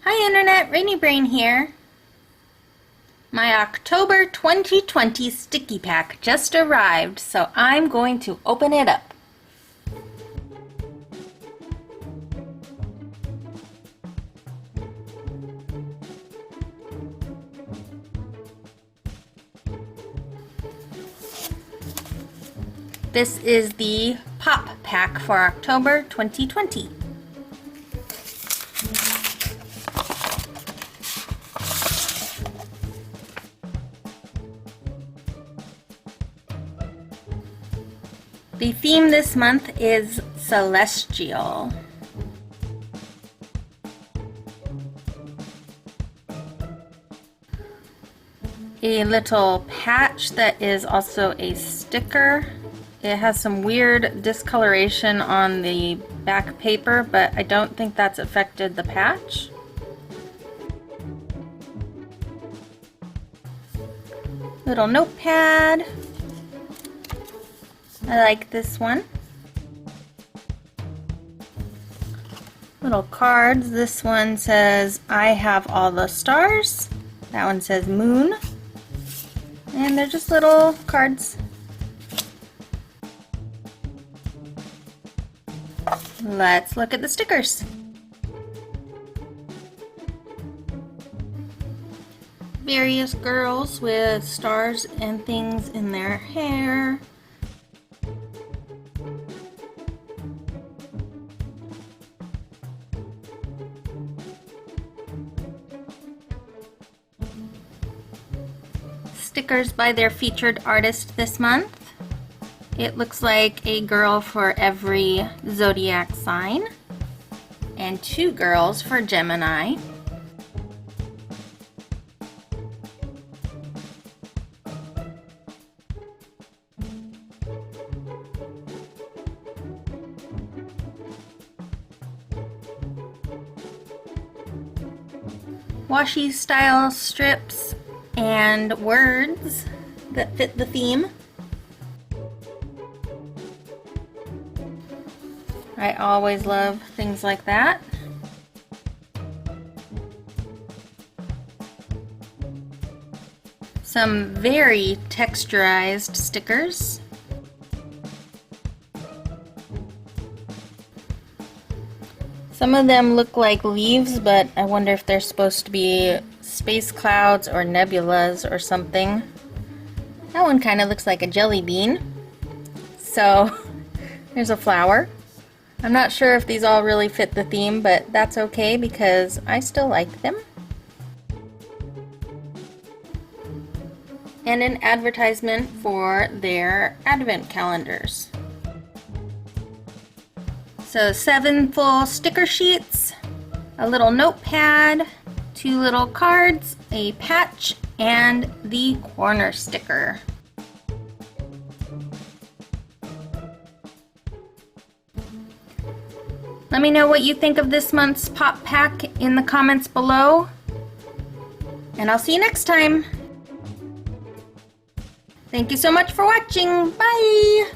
Hi Internet, Rainy Brain here. My October 2020 sticky pack just arrived, so I'm going to open it up. This is the Pop Pack for October 2020. The theme this month is Celestial. A little patch that is also a sticker. It has some weird discoloration on the back paper, but I don't think that's affected the patch. Little notepad. I like this one. Little cards. This one says, I have all the stars. That one says moon. And they're just little cards. Let's look at the stickers. Various girls with stars and things in their hair. Stickers by their featured artist this month. It looks like a girl for every zodiac sign and 2 girls for Gemini. Washi style strips and words that fit the theme. I always love things like that. Some very texturized stickers. Some of them look like leaves, but I wonder if they're supposed to be space clouds or nebulas or something. That one kind of looks like a jelly bean. So there's a flower. I'm not sure if these all really fit the theme, but that's okay because I still like them. And an advertisement for their advent calendars. So 7 full sticker sheets, a little notepad, 2 little cards, a patch, and the corner sticker. Let me know what you think of this month's Pop Pack in the comments below. And I'll see you next time. Thank you so much for watching. Bye!